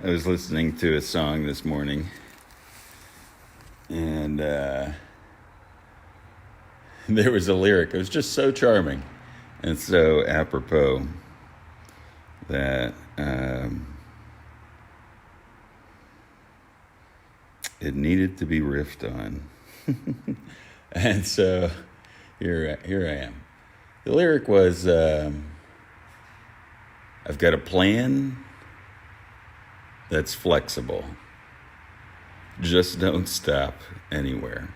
I was listening to a song this morning, and there was a lyric. It was just so charming and so apropos that it needed to be riffed on. And so here I am. The lyric was, I've got a plan that's flexible. Just don't stop anywhere.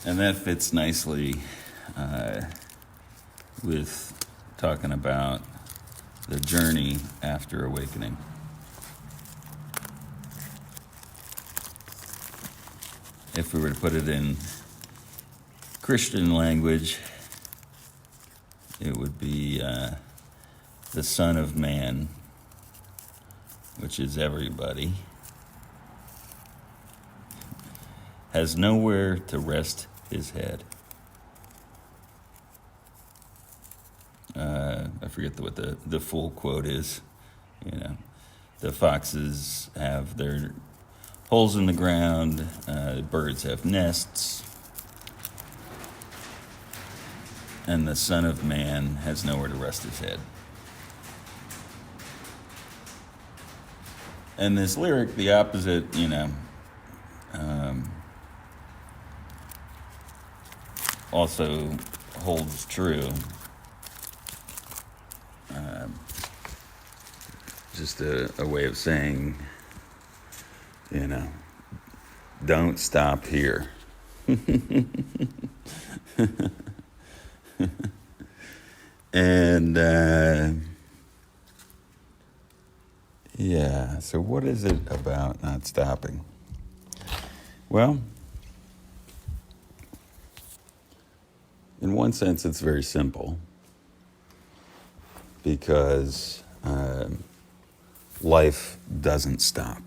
And that fits nicely with talking about the journey after awakening. If we were to put it in Christian language, it would be the Son of Man, which is everybody, has nowhere to rest his head. I forget what the full quote is. The foxes have their holes in the ground, birds have nests, and the Son of Man has nowhere to rest his head. And this lyric, the opposite, also holds true. Just a way of saying, don't stop here. And so what is it about not stopping? Well, in one sense, it's very simple because life doesn't stop,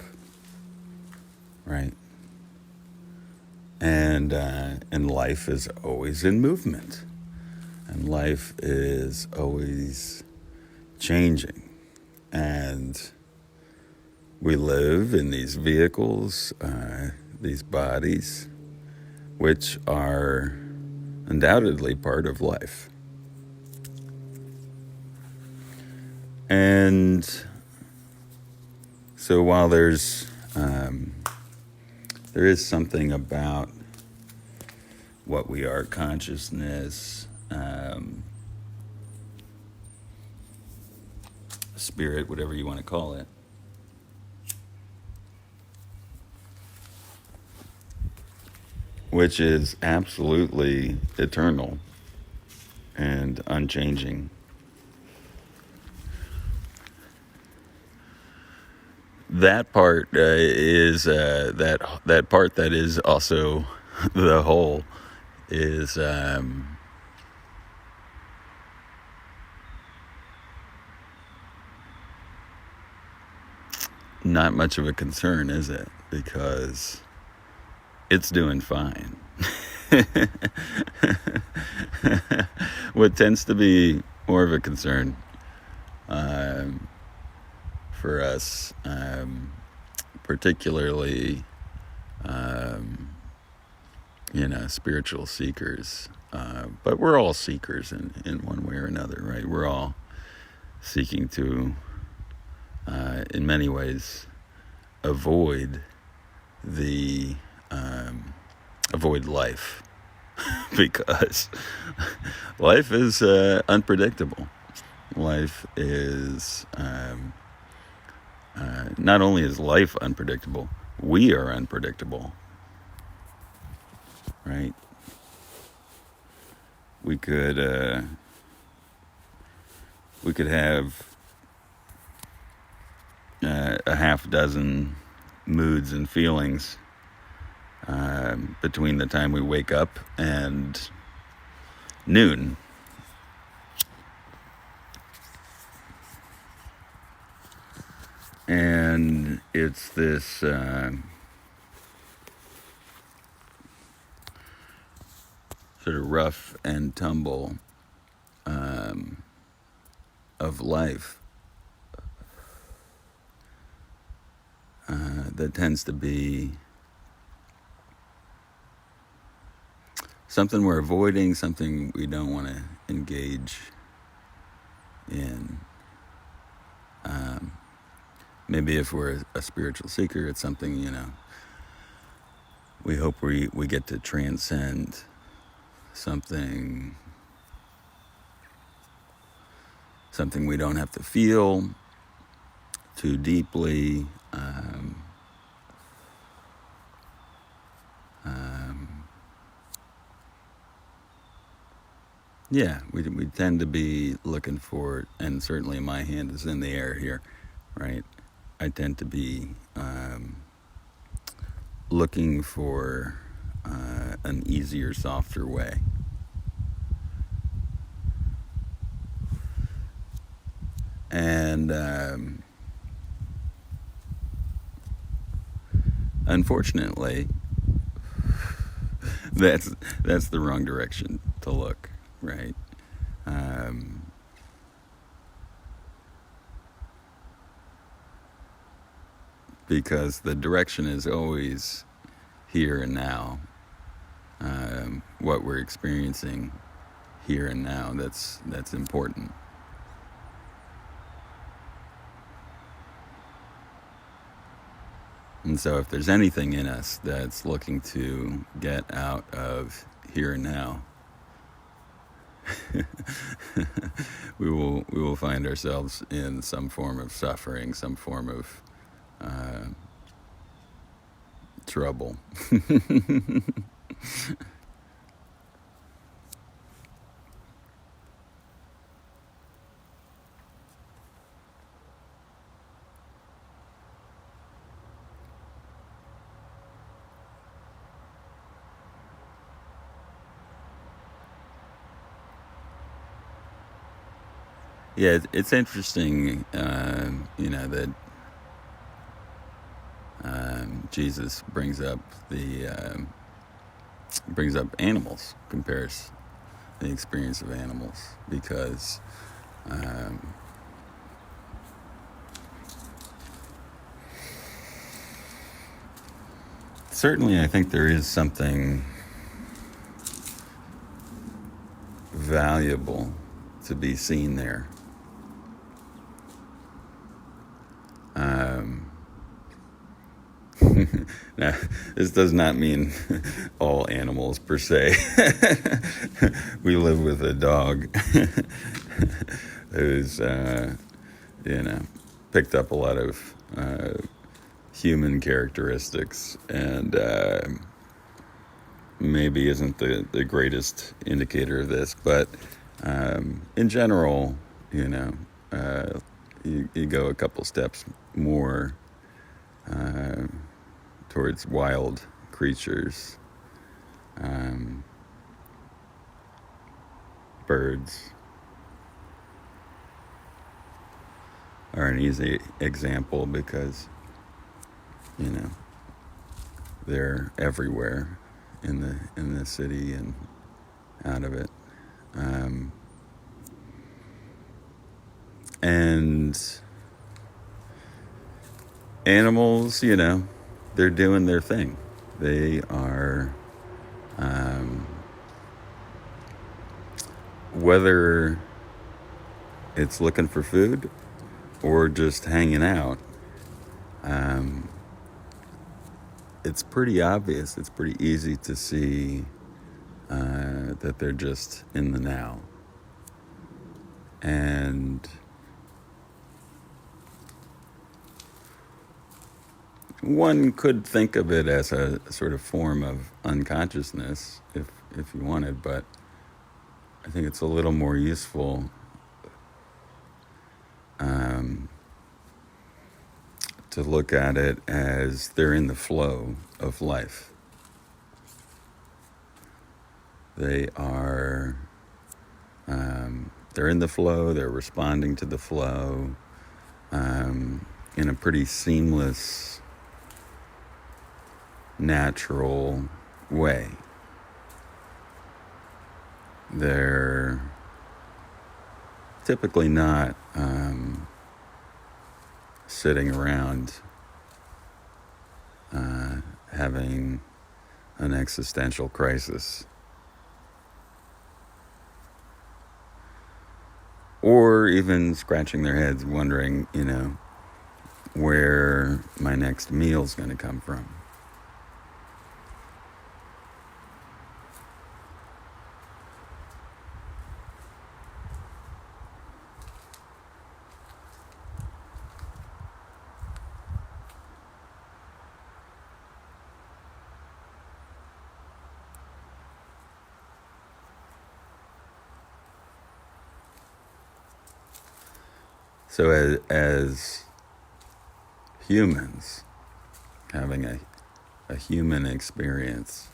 right? And life is always in movement, and life is always changing, and we live in these vehicles, these bodies, which are undoubtedly part of life. And so while there is something about what we are, consciousness, spirit, whatever you want to call it, which is absolutely eternal and unchanging. That part is that part that is also the whole is not much of a concern, is it? Because it's doing fine. What tends to be more of a concern for us, particularly, spiritual seekers, but we're all seekers in one way or another, right? We're all seeking to, in many ways, avoid life because life is unpredictable. Life is not only is life unpredictable, we are unpredictable, right? We could have a half dozen moods and feelings between the time we wake up and noon. And it's this sort of rough and tumble of life that tends to be something we're avoiding, something we don't want to engage in. Maybe if we're a spiritual seeker, it's something, we hope we get to transcend, something we don't have to feel too deeply. Yeah, we tend to be looking for, and certainly my hand is in the air here, right? I tend to be looking for an easier, softer way. And unfortunately, that's the wrong direction to look, right? Because the direction is always here and now. What we're experiencing here and now, that's important. And so if there's anything in us that's looking to get out of here and now, we will find ourselves in some form of suffering, some form of trouble. Yeah, it's interesting, that Jesus brings up animals, compares the experience of animals, because certainly I think there is something valuable to be seen there. Now, this does not mean all animals per se. We live with a dog who's, picked up a lot of human characteristics, and maybe isn't the greatest indicator of this, but in general, you go a couple steps more towards wild creatures, birds are an easy example because they're everywhere in the city and out of it, and animals, they're doing their thing. They are, whether it's looking for food or just hanging out, it's pretty obvious, it's pretty easy to see that they're just in the now. And one could think of it as a sort of form of unconsciousness, if you wanted, but I think it's a little more useful to look at it as they're in the flow of life. They are, they're in the flow, they're responding to the flow in a pretty seamless, natural way. They're typically not sitting around having an existential crisis, or even scratching their heads wondering, where my next meal's going to come from. So as humans, having a human experience,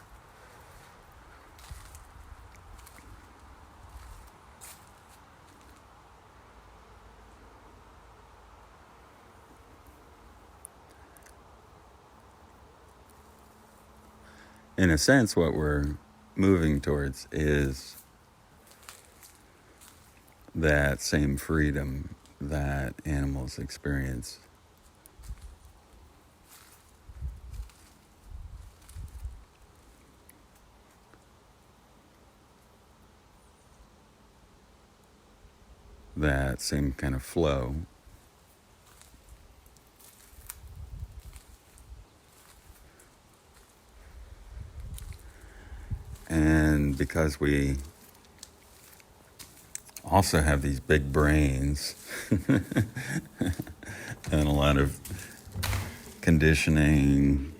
in a sense, what we're moving towards is that same freedom that animals experience. That same kind of flow. And because we also have these big brains and a lot of conditioning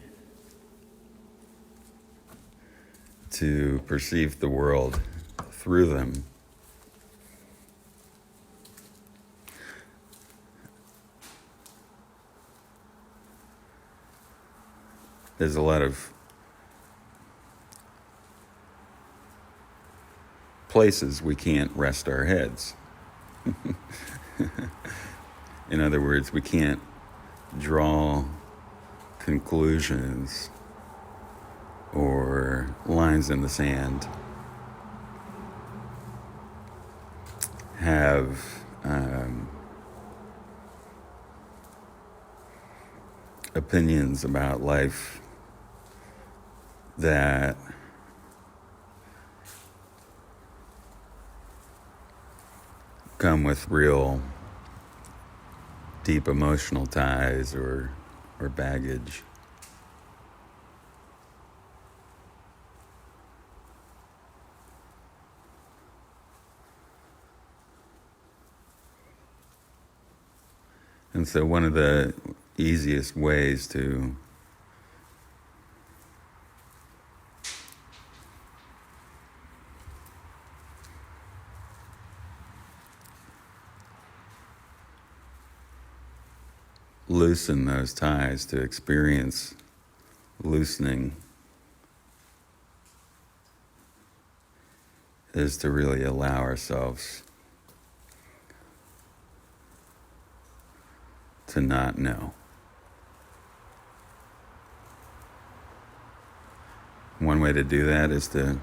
to perceive the world through them, there's a lot of places we can't rest our heads. In other words, we can't draw conclusions or lines in the sand, have opinions about life that come with real deep emotional ties or baggage. And so one of the easiest ways to loosen those ties, to experience loosening, is to really allow ourselves to not know. One way to do that is to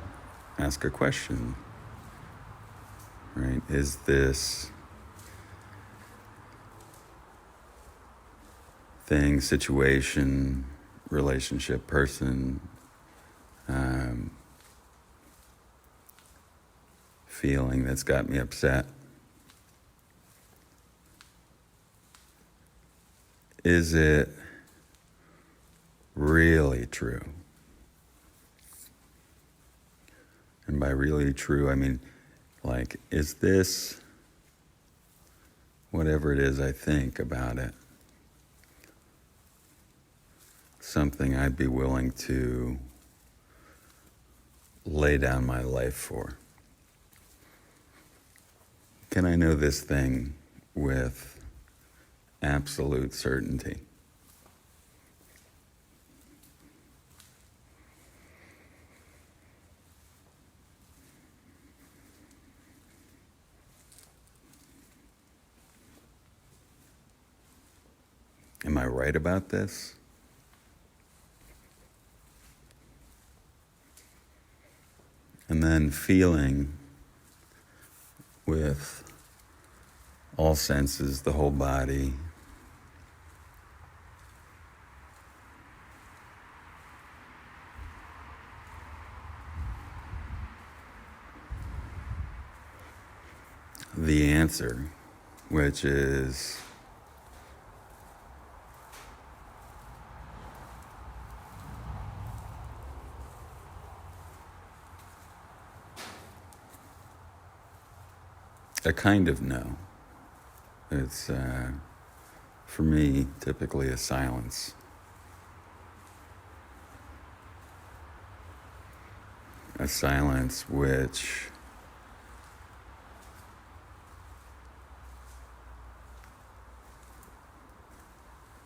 ask a question, right? Is this thing, situation, relationship, person, feeling that's got me upset, is it really true? And by really true, I mean, like, is this, whatever it is I think about it, something I'd be willing to lay down my life for? Can I know this thing with absolute certainty? Am I right about this? And then feeling with all senses, the whole body. The answer, which is a kind of no. It's, for me, typically a silence. A silence which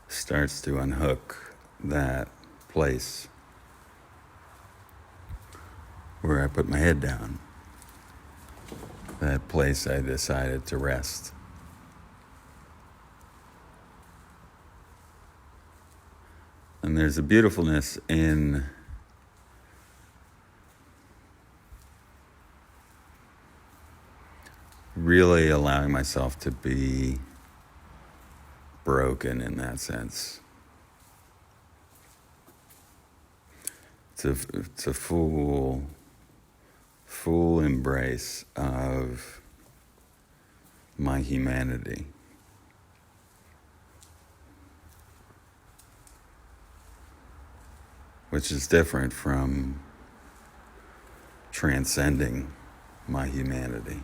starts to unhook that place where I put my head down. That place I decided to rest. And there's a beautifulness in really allowing myself to be broken in that sense. It's a full embrace of my humanity. Which is different from transcending my humanity.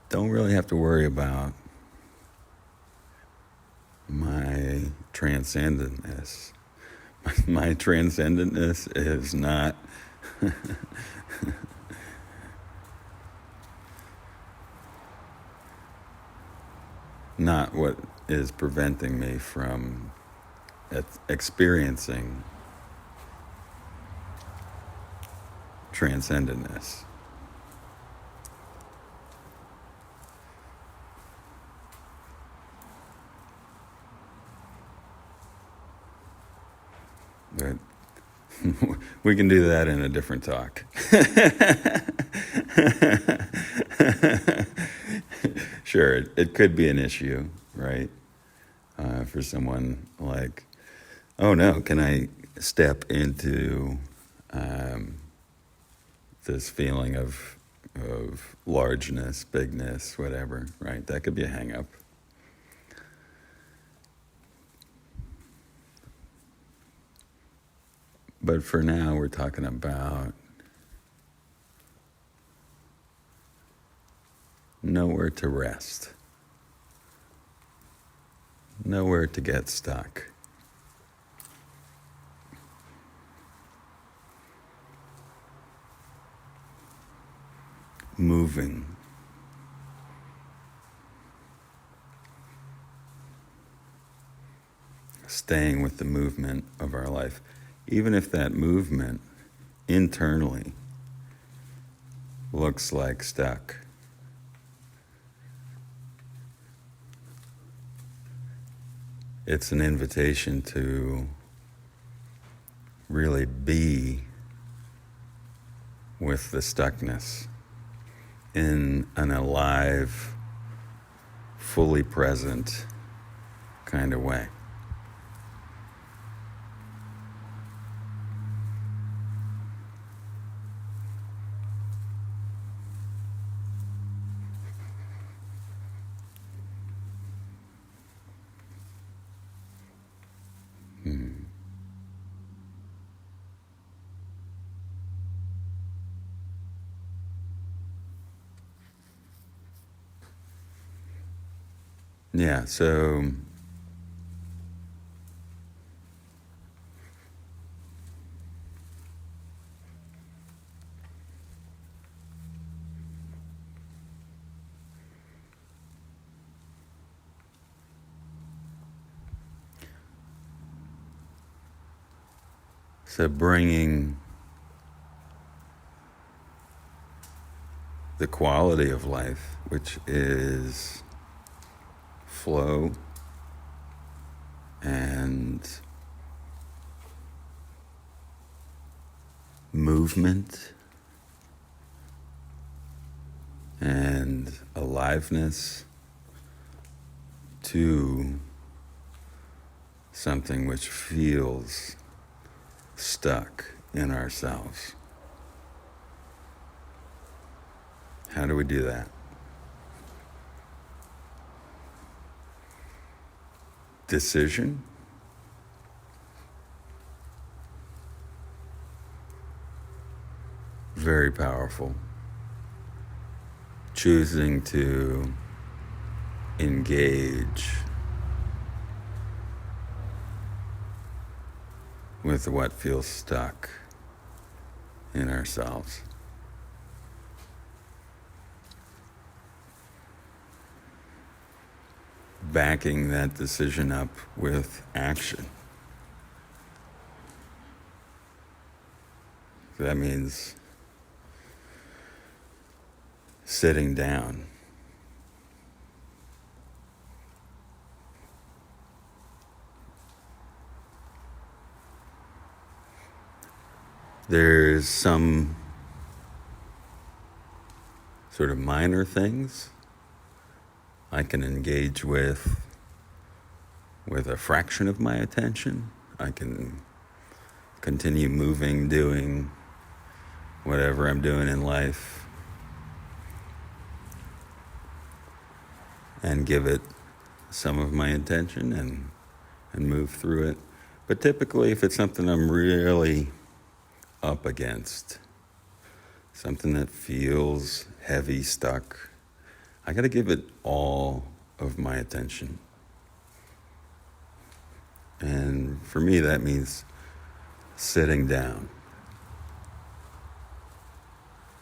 Don't really have to worry about my transcendentness. My transcendentness is not not what is preventing me from experiencing transcendentness. But we can do that in a different talk. Sure, it could be an issue, right? For someone like, oh no, can I step into this feeling of largeness, bigness, whatever, right? That could be a hang-up. But for now, we're talking about nowhere to rest, nowhere to get stuck. Moving. Staying with the movement of our life, even if that movement internally looks like stuck. It's an invitation to really be with the stuckness in an alive, fully present kind of way. Yeah, so bringing the quality of life, which is flow and movement and aliveness to something which feels stuck in ourselves. How do we do that? Decision. Very powerful. Choosing to engage with what feels stuck in ourselves. Backing that decision up with action. That means sitting down. There's some sort of minor things I can engage with a fraction of my attention. I can continue moving, doing whatever I'm doing in life, and give it some of my attention and move through it. But typically, if it's something I'm really up against, something that feels heavy, stuck, I got to give it all of my attention. And for me, that means sitting down.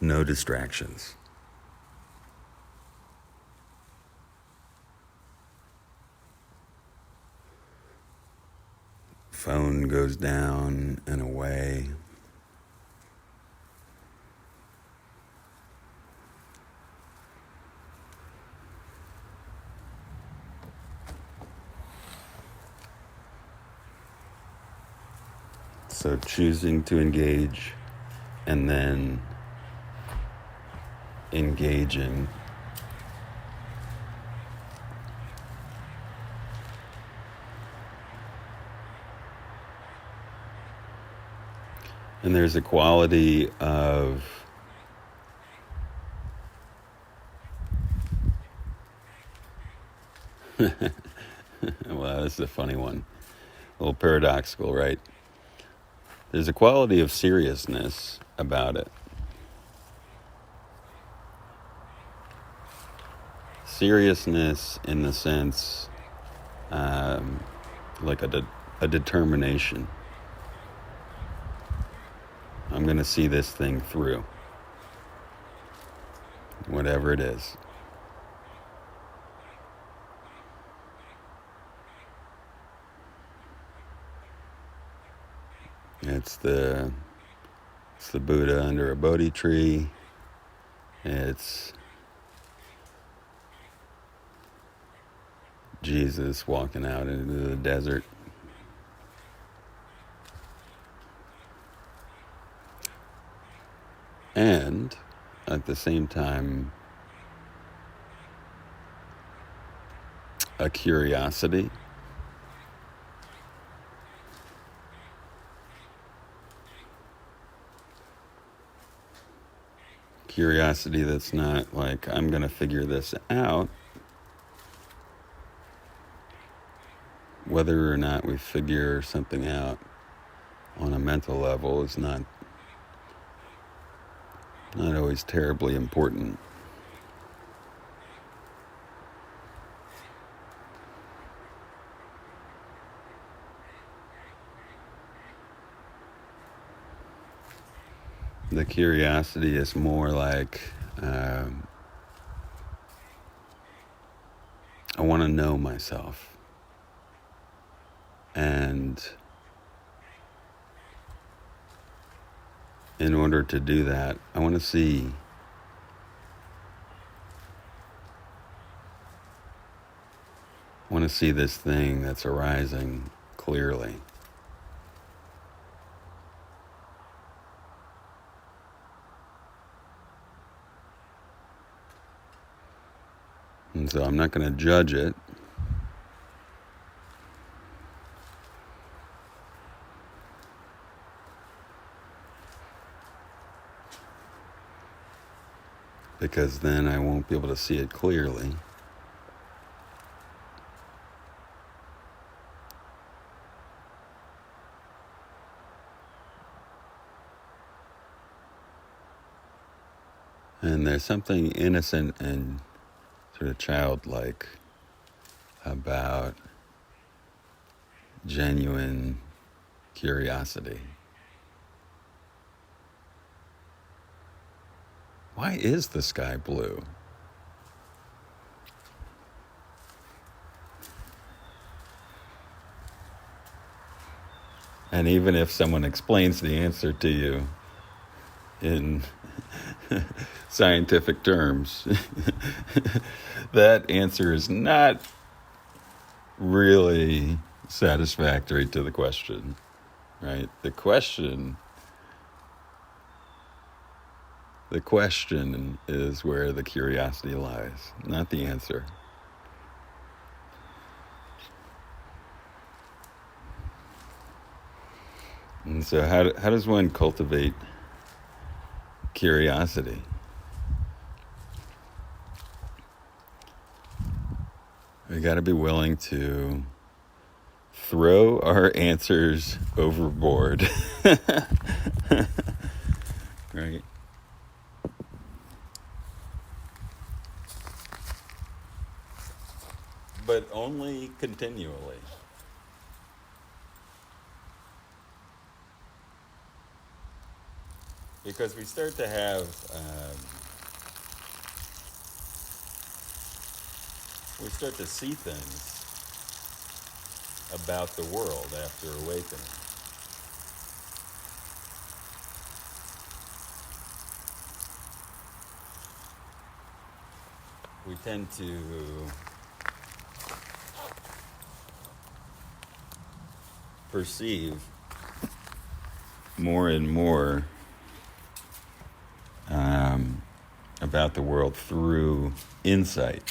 No distractions. Phone goes down and away. So choosing to engage and then engaging. And there's a quality of well, this is a funny one. A little paradoxical, right? There's a quality of seriousness about it. Seriousness in the sense, like a determination. I'm going to see this thing through, whatever it is. It's the Buddha under a Bodhi tree. It's Jesus walking out into the desert. And at the same time, a curiosity. Curiosity that's not like, I'm going to figure this out. Whether or not we figure something out on a mental level is not always terribly important. The curiosity is more like, I want to know myself. And in order to do that, I want to see this thing that's arising clearly. And so I'm not going to judge it. Because then I won't be able to see it clearly. And there's something innocent and sort of childlike about genuine curiosity. Why is the sky blue? And even if someone explains the answer to you in scientific terms, that answer is not really satisfactory to the question, right? The question is where the curiosity lies, not the answer. And so how does one cultivate curiosity? We got to be willing to throw our answers overboard. Right? But only continually. Because we start to have we start to see things about the world after awakening. We tend to perceive more and more about the world through insight.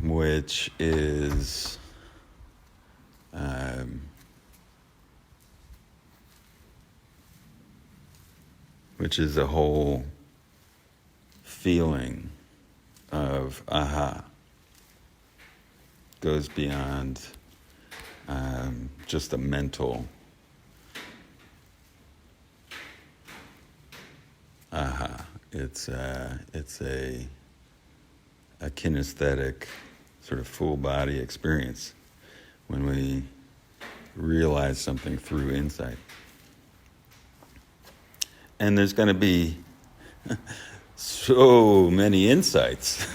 Which is a whole feeling of aha. Goes beyond just a mental aha. It's a kinesthetic sort of full body experience when we realize something through insight. And there's going to be so many insights.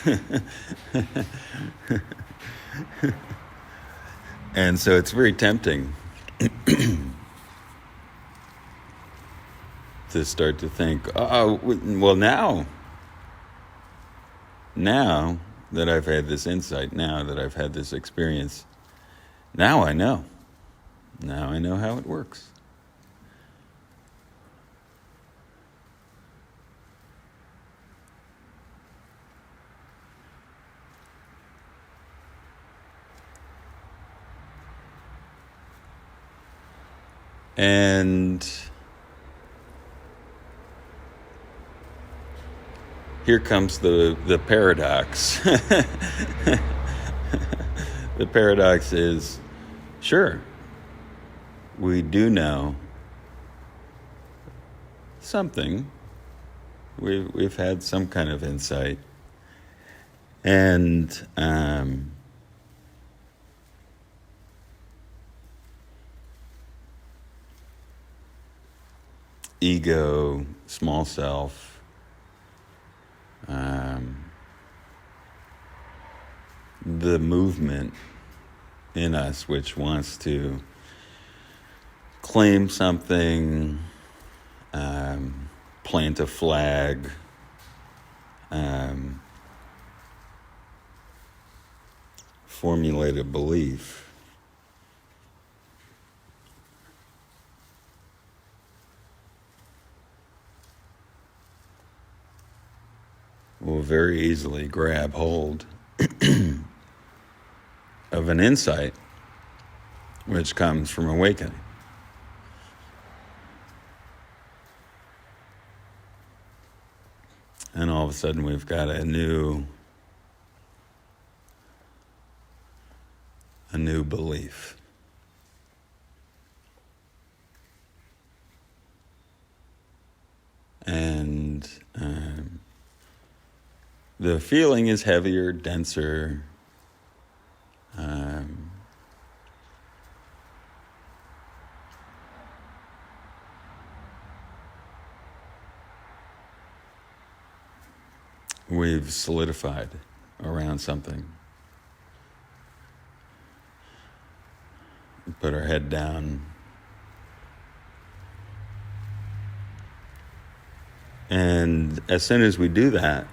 And so it's very tempting to start to think, oh, well, now that I've had this insight, now that I've had this experience, now I know. Now I know how it works. And here comes the paradox. The paradox is, sure, we do know something. We've had some kind of insight. And ego, small self, the movement in us which wants to claim something, plant a flag, formulate a belief. very easily grab hold of an insight which comes from awakening. And all of a sudden we've got a new belief. And the feeling is heavier, denser. We've solidified around something. Put our head down. And as soon as we do that,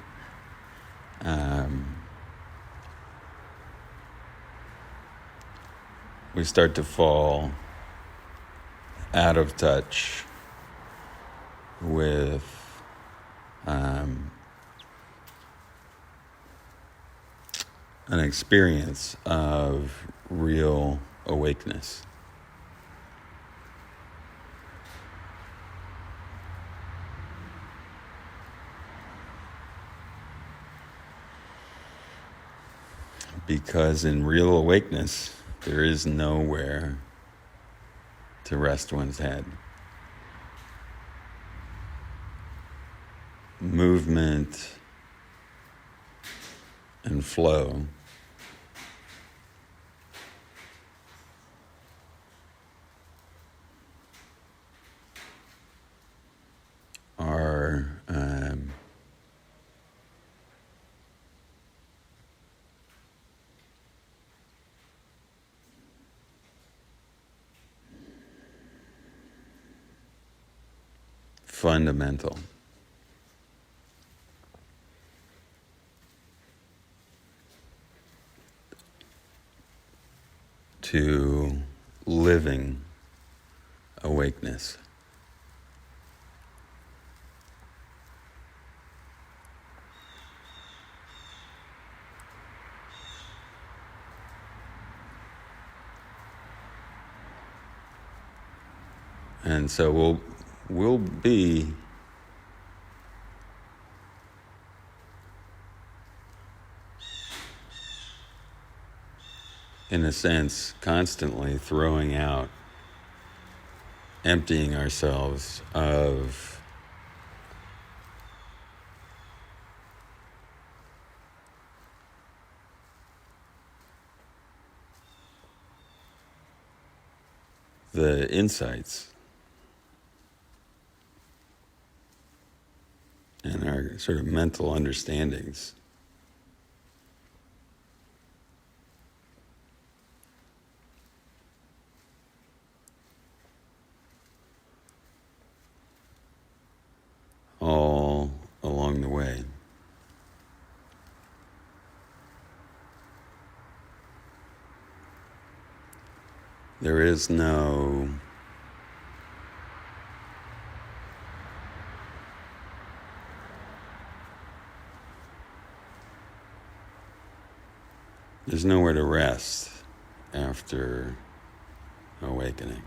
we start to fall out of touch with an experience of real awakeness. Because in real awakeness, there is nowhere to rest one's head. Movement and flow are fundamental to living awakeness. And so we'll be in a sense constantly throwing out, emptying ourselves of the insights and our sort of mental understandings. All along the way. There's no there's nowhere to rest after awakening.